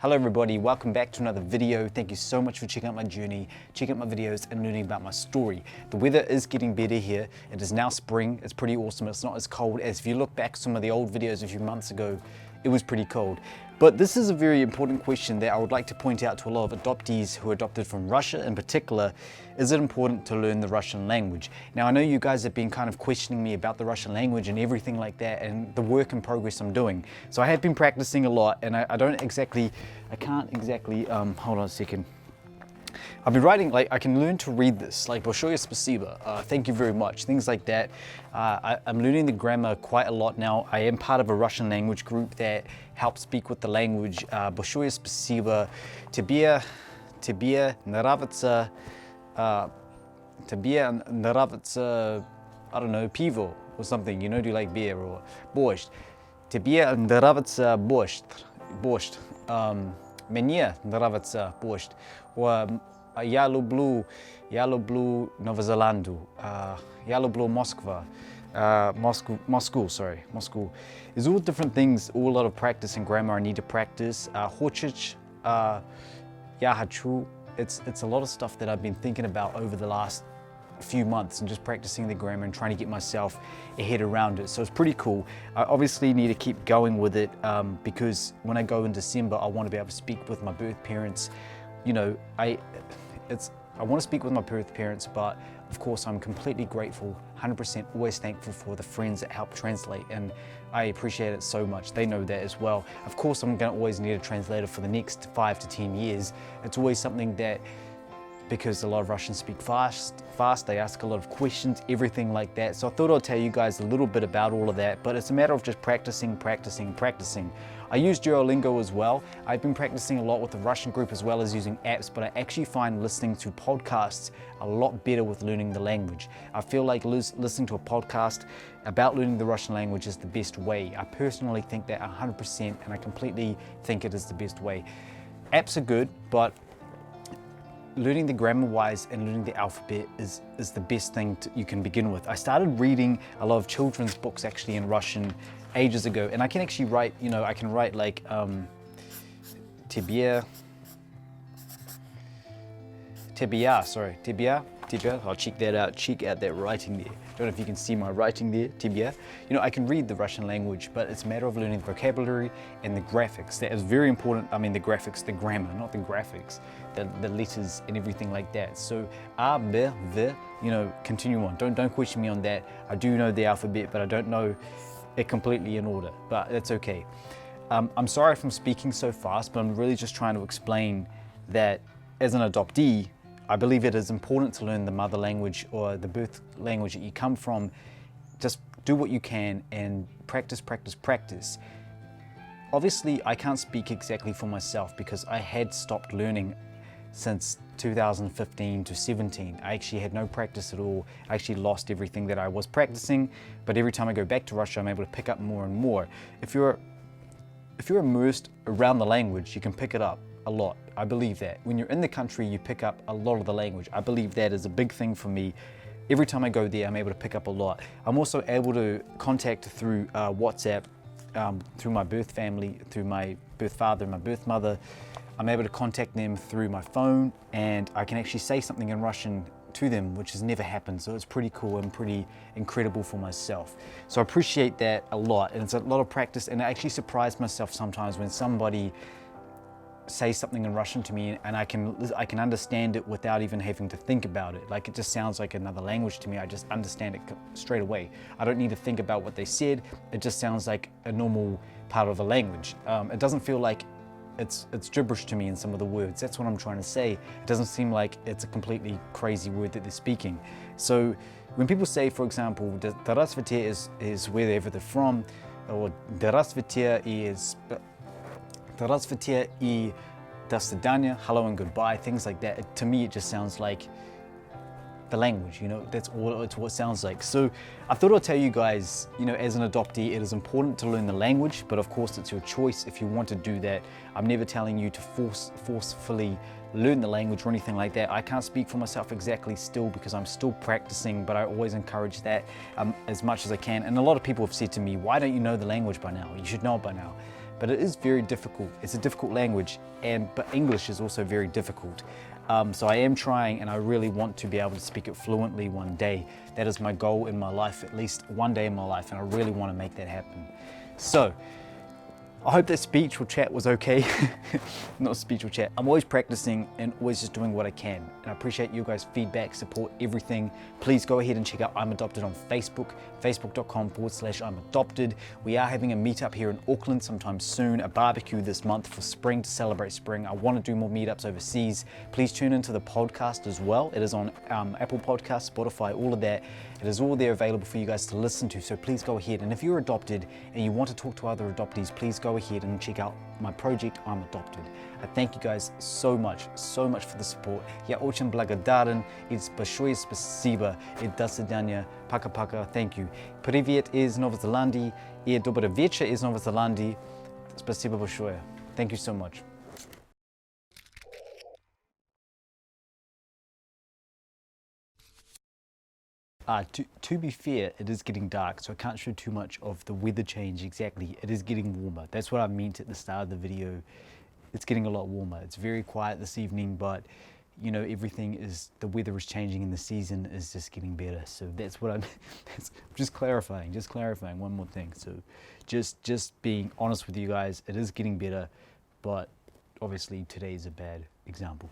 Hello everybody, welcome back to another video. Thank you so much for checking out my journey, checking out my videos and learning about my story. The weather is getting better here. It is now spring. It's pretty awesome. It's not as cold as if you look back some of the old videos a few months ago, it was pretty cold. But this is a very important question that I would like to point out to a lot of adoptees who are adopted from Russia in particular. Is it important to learn the Russian language? Now I know you guys have been kind of questioning me about the Russian language and everything like that and the work in progress I'm doing. So I have been practicing a lot and I can't exactly, hold on a second. I've been writing, like I can learn to read this, like Большое спасибо, thank you very much, things like that. I'm learning the grammar quite a lot now. I am part of a Russian language group that helps speak with the language. Большое спасибо, тебе нравится, I don't know, pivo or something, you know, do you like beer or borscht? Тебе нравится borscht. Мне нравится borscht. Я люблю Новую Зеландию. Я люблю Moscow. Moscow. There's all different things, all a lot of practice and grammar I need to practice. Хочешь, я хочу. It's a lot of stuff that I've been thinking about over the last few months and just practicing the grammar and trying to get myself ahead around it. So it's pretty cool. I obviously need to keep going with it because when I go in December, I want to be able to speak with my birth parents. You know, I want to speak with my birth parents, but of course I'm completely grateful, 100% always thankful for the friends that help translate, and I appreciate it so much. They know that as well. Of course I'm going to always need a translator for the next 5 to 10 years. It's always something that, because a lot of Russians speak fast, they ask a lot of questions, everything like that. So I thought I'd tell you guys a little bit about all of that, but it's a matter of just practicing. I use Duolingo as well. I've been practicing a lot with the Russian group as well as using apps, but I actually find listening to podcasts a lot better with learning the language. I feel like listening to a podcast about learning the Russian language is the best way. I personally think that 100%, and I completely think it is the best way. Apps are good, but learning the grammar wise and learning the alphabet is the best thing you can begin with. I started reading a lot of children's books actually in Russian ages ago, and I can actually write, you know, I can write like Tibia, I'll check that out, check out that writing there. Don't know if you can see my writing there, Tibia. You know, I can read the Russian language, but it's a matter of learning the vocabulary and the graphics. That is very important. I mean the graphics, the grammar, not the graphics, the letters and everything like that. So A, B, V, you know, continue on. Don't question me on that. I do know the alphabet, but I don't know it completely in order, but that's okay. I'm sorry if I'm speaking so fast, but I'm really just trying to explain that as an adoptee, I believe it is important to learn the mother language or the birth language that you come from. Just do what you can and practice. Obviously, I can't speak exactly for myself because I had stopped learning since 2015 to 17. I actually had no practice at all. I actually lost everything that I was practicing, but every time I go back to Russia, I'm able to pick up more and more. If you're immersed around the language, you can pick it up a lot. I believe that. When you're in the country, you pick up a lot of the language. I believe that is a big thing for me. Every time I go there, I'm able to pick up a lot. I'm also able to contact through WhatsApp, through my birth family, through my birth father and my birth mother. I'm able to contact them through my phone, and I can actually say something in Russian to them, which has never happened. So it's pretty cool and pretty incredible for myself. So I appreciate that a lot, and it's a lot of practice, and I actually surprise myself sometimes when somebody say something in Russian to me and I can understand it without even having to think about it. Like it just sounds like another language to me. I just understand it straight away. I don't need to think about what they said. It just sounds like a normal part of a language. It doesn't feel like it's gibberish to me in some of the words. That's what I'm trying to say. It doesn't seem like it's a completely crazy word that they're speaking. So when people say, for example, Здравствуйте is wherever they're from, or Здравствуйте is Здравствуйте и до свидания, hello and goodbye, things like that. To me, it just sounds like the language, you know, it's what it sounds like. So I thought I'd tell you guys, you know, as an adoptee, it is important to learn the language, but of course it's your choice if you want to do that. I'm never telling you to forcefully learn the language or anything like that. I can't speak for myself exactly still because I'm still practicing, but I always encourage that as much as I can. And a lot of people have said to me, why don't you know the language by now? You should know it by now. but it is very difficult. It's a difficult language, but English is also very difficult. So I am trying, and I really want to be able to speak it fluently one day. That is my goal in my life, at least one day in my life, and I really want to make that happen. So I hope that speech or chat was okay. Not speech or chat. I'm always practicing and always just doing what I can. And I appreciate you guys' feedback, support, everything. Please go ahead and check out I'm Adopted on Facebook, facebook.com/I'm Adopted. We are having a meetup here in Auckland sometime soon, a barbecue this month for spring to celebrate spring. I want to do more meetups overseas. Please tune into the podcast as well. It is on Apple Podcasts, Spotify, all of that. It is all there available for you guys to listen to, so please go ahead. And if you're adopted and you want to talk to other adoptees, please go ahead and check out my project, I'm Adopted. I thank you guys so much for the support. Я очень благодарен и большое спасибо. И до свидания. Пока-пока. Thank you. Привет из Новой Зеландии и добрый вечер из Новой Зеландии. Спасибо большое. Thank you so much. To be fair, it is getting dark, so I can't show too much of the weather change exactly. It is getting warmer. That's what I meant at the start of the video. It's getting a lot warmer. It's very quiet this evening, but you know, the weather is changing and the season is just getting better. So that's what I'm just clarifying one more thing. So just being honest with you guys, it is getting better, but obviously today is a bad example.